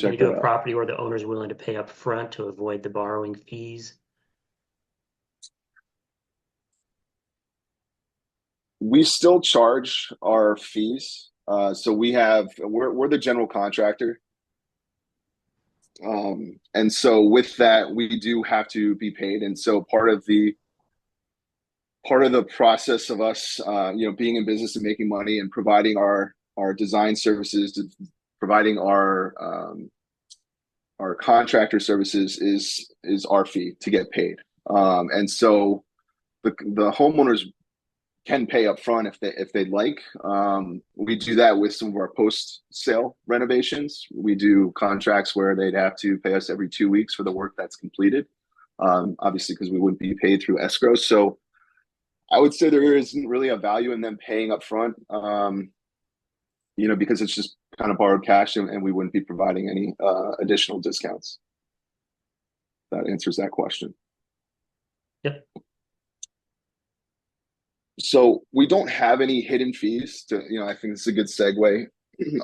Can you check do that a out. property where the owner's willing to pay up front to avoid the borrowing fees? We still charge our fees. So we're the general contractor. And so with that, we do have to be paid. And so part of the process of us, being in business and making money and providing our design services, providing our contractor services is our fee to get paid. And so the homeowners can pay up front if they'd like. We do that with some of our post sale renovations. We do contracts where they'd have to pay us every 2 weeks for the work that's completed. Obviously, because we wouldn't be paid through escrow. So I would say there isn't really a value in them paying up front, because it's just kind of borrowed cash, and we wouldn't be providing any additional discounts. That answers that question. Yep. So we don't have any hidden fees I think this is a good segue.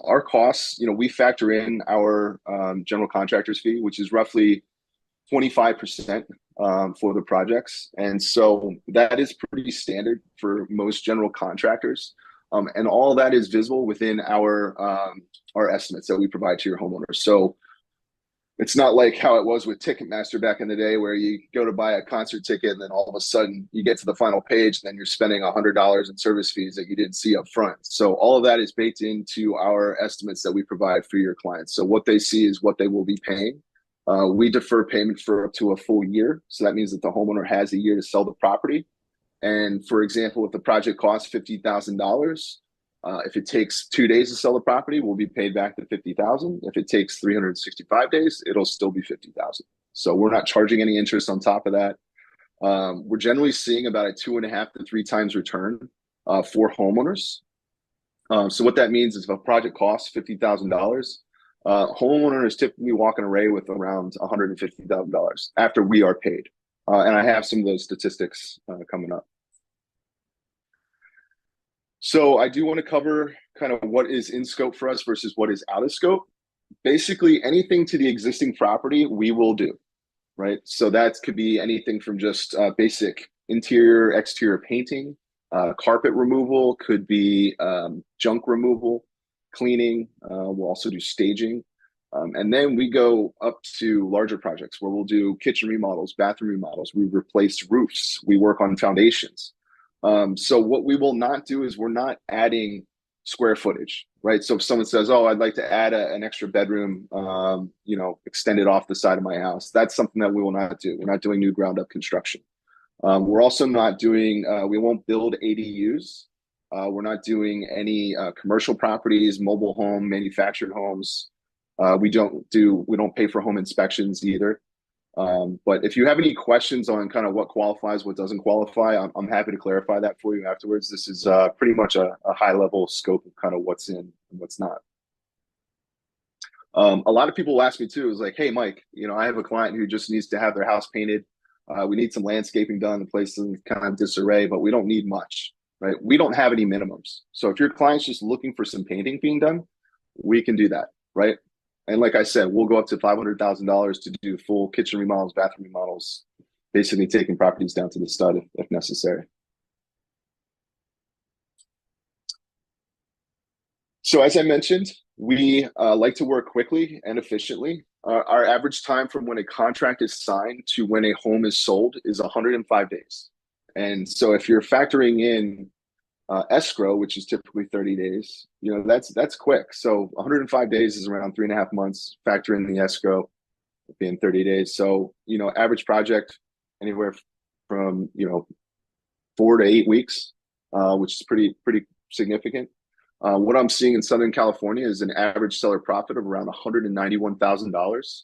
Our costs, we factor in our general contractor's fee, which is roughly 25% for the projects. And so that is pretty standard for most general contractors. And all that is visible within our estimates that we provide to your homeowners. So it's not like how it was with Ticketmaster back in the day, where you go to buy a concert ticket and then all of a sudden you get to the final page and then you're spending $100 in service fees that you didn't see up front. So all of that is baked into our estimates that we provide for your clients. So what they see is what they will be paying. We defer payment for up to a full year. So that means that the homeowner has a year to sell the property. And for example, if the project costs $50,000, if it takes 2 days to sell the property, we'll be paid back the $50,000. If it takes 365 days, it'll still be $50,000. So we're not charging any interest on top of that. We're generally seeing about a 2.5 to 3 times return for homeowners. So what that means is if a project costs $50,000, homeowner is typically walking away with around $150,000 after we are paid. And I have some of those statistics coming up. So I do want to cover kind of what is in scope for us versus what is out of scope. Basically, anything to the existing property, we will do, right? So that could be anything from just basic interior, exterior painting, carpet removal, could be junk removal, cleaning. We'll also do staging. And then we go up to larger projects where we'll do kitchen remodels, bathroom remodels. We replace roofs. We work on foundations. So what we will not do is we're not adding square footage, right? So if someone says, "Oh, I'd like to add an extra bedroom, extended off the side of my house," that's something that we will not do. We're not doing new ground up construction. We're also not doing, we won't build ADUs. We're not doing any commercial properties, mobile home, manufactured homes. We don't pay for home inspections either. But if you have any questions on kind of what qualifies, what doesn't qualify, I'm happy to clarify that for you afterwards. This is pretty much a high level scope of kind of what's in and what's not. A lot of people ask me too, is like, "Hey, Mike, I have a client who just needs to have their house painted. We need some landscaping done. The place is in kind of disarray, but we don't need much, right?" We don't have any minimums. So if your client's just looking for some painting being done, we can do that, right? And like I said, we'll go up to $500,000 to do full kitchen remodels, bathroom remodels, basically taking properties down to the stud if necessary. So as I mentioned, we like to work quickly and efficiently. Our average time from when a contract is signed to when a home is sold is 105 days. And so if you're factoring in escrow, which is typically 30 days, that's quick. So 105 days is around 3.5 months. Factor in the escrow being 30 days. So, average project anywhere from, 4 to 8 weeks, which is pretty significant. What I'm seeing in Southern California is an average seller profit of around $191,000.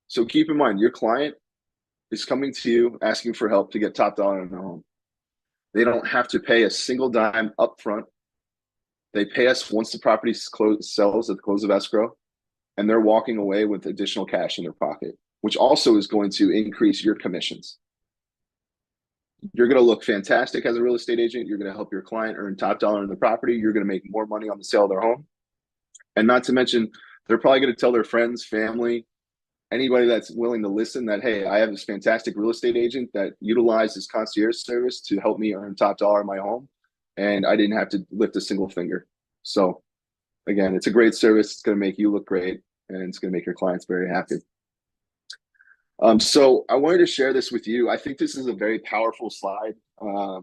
So keep in mind, your client is coming to you asking for help to get top dollar in their home. They don't have to pay a single dime up front. They pay us once the property sells at the close of escrow, and they're walking away with additional cash in their pocket, which also is going to increase your commissions. You're going to look fantastic as a real estate agent. You're going to help your client earn top dollar in the property. You're going to make more money on the sale of their home. And not to mention They're probably going to tell their friends, family, anybody that's willing to listen that, hey, I have this fantastic real estate agent that utilizes concierge service to help me earn top dollar in my home. And I didn't have to lift a single finger. So again, it's a great service. It's going to make you look great, and it's going to make your clients very happy. So I wanted to share this with you. I think this is a very powerful slide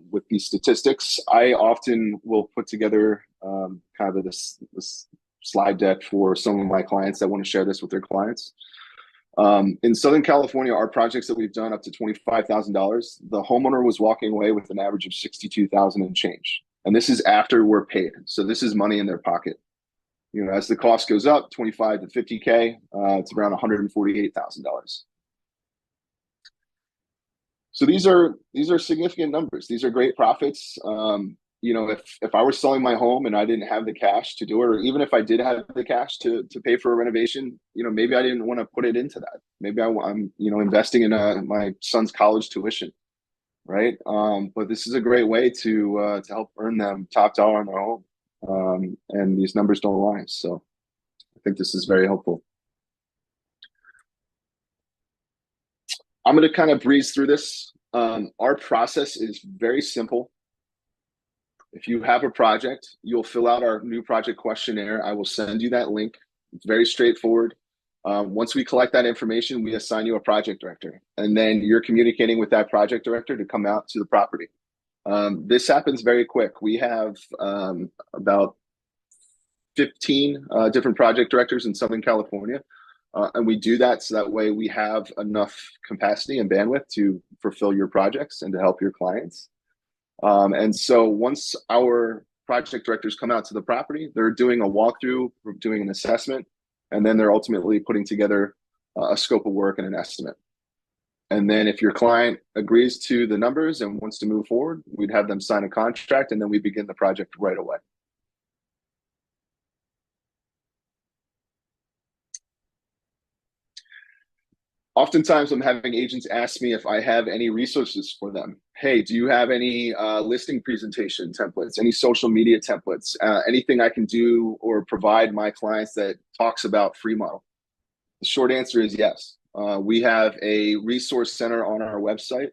with these statistics. I often will put together kind of this slide deck for some of my clients that want to share this with their clients. In Southern California, our projects that we've done up to $25,000, the homeowner was walking away with an average of $62,000 and change. And this is after we're paid. So this is money in their pocket. You know, as the cost goes up, 25 to 50K, it's around $148,000. So these are significant numbers. These are great profits. You know, if I were selling my home and I didn't have the cash to do it, or even if I did have the cash to pay for a renovation, you know, maybe I didn't want to put it into that. Maybe I'm you know, investing in my son's college tuition, right? But this is a great way to help earn them top dollar on their home, and these numbers don't lie. So I think this is very helpful. I'm going to kind of breeze through this. Our process is very simple. If you have a project, you'll fill out our new project questionnaire. I will send you that link. It's very straightforward. Once we collect that information, we assign you a project director, and then you're communicating with that project director to come out to the property. This happens very quick. We have about 15 different project directors in Southern California. And we do that so that way we have enough capacity and bandwidth to fulfill your projects and to help your clients. And so once our project directors come out to the property, they're doing a walkthrough, doing an assessment, and then they're ultimately putting together a scope of work and an estimate. And then if your client agrees to the numbers and wants to move forward, we'd have them sign a contract, and then we begin the project right away. Oftentimes I'm having agents ask me if I have any resources for them. Hey, do you have any listing presentation templates, any social media templates, anything I can do or provide my clients that talks about FreeModel? The short answer is yes. We have a resource center on our website.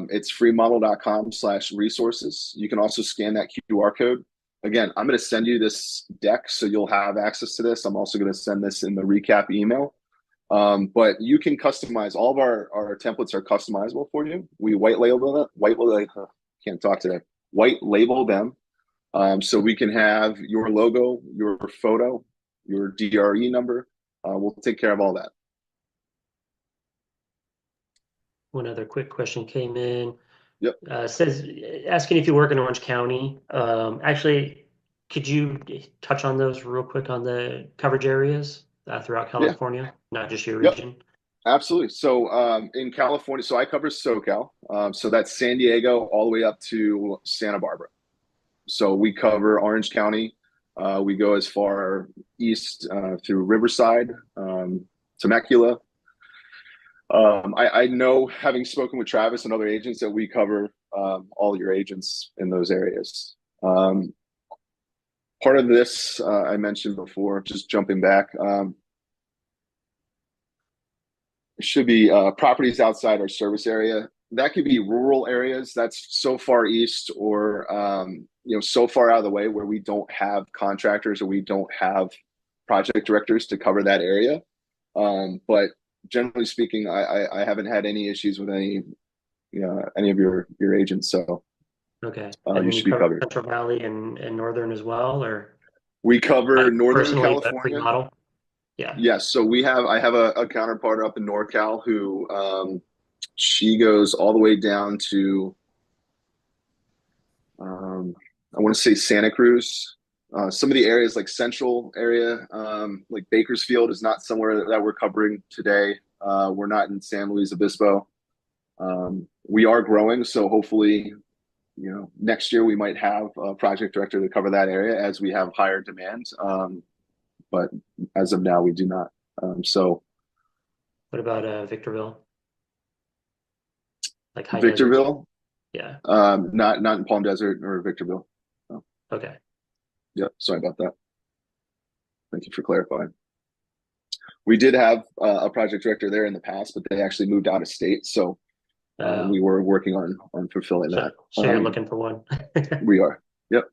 It's freemodel.com/resources. You can also scan that QR code. Again, I'm going to send you this deck so you'll have access to this. I'm also going to send this in the recap email. But you can customize. All of our templates are customizable for you. We white label them. White label them. So we can have your logo, your photo, your DRE number. We'll take care of all that. One other quick question came in. Yep. Says asking if you work in Orange County. Actually, could you touch on those real quick on the coverage areas throughout California, not just your region? Absolutely. So in California, so I cover SoCal. So that's San Diego all the way up to Santa Barbara. So we cover Orange County. We go as far east through Riverside, Temecula. I know, having spoken with Travis and other agents, that we cover all your agents in those areas. Part of this I mentioned before, just jumping back, should be properties outside our service area. That could be rural areas that's so far east or you know, so far out of the way where we don't have contractors or we don't have project directors to cover that area. But generally speaking, I haven't had any issues with any of your agents. So okay, you should be covered. Central Valley and Northern as well, or we cover Northern California. Model. Yeah. Yes. So I have a counterpart up in NorCal who she goes all the way down to I want to say Santa Cruz. Some of the areas like Central area, like Bakersfield, is not somewhere that we're covering today. We're not in San Luis Obispo. We are growing, so hopefully, you know, next year we might have a project director to cover that area as we have higher demand. But as of now, we do not. So, what about Victorville? Like High Victorville? Desert? Yeah. Not in Palm Desert or Victorville. No. Okay. Yeah. Sorry about that. Thank you for clarifying. We did have a project director there in the past, but they actually moved out of state. So we were working on fulfilling that. So you're looking for one. We are. Yep.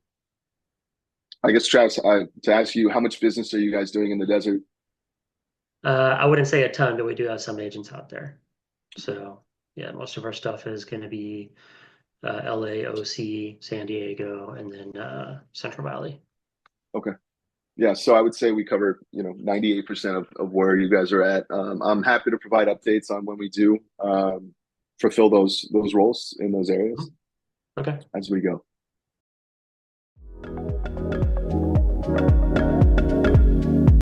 I guess, Travis, to ask you, how much business are you guys doing in the desert? I wouldn't say a ton, but we do have some agents out there. So yeah, most of our stuff is going to be LA, OC, San Diego, and then Central Valley. Okay. Yeah, so I would say we cover, 98% of where you guys are at. I'm happy to provide updates on when we do fulfill those roles in those areas Okay. as we go.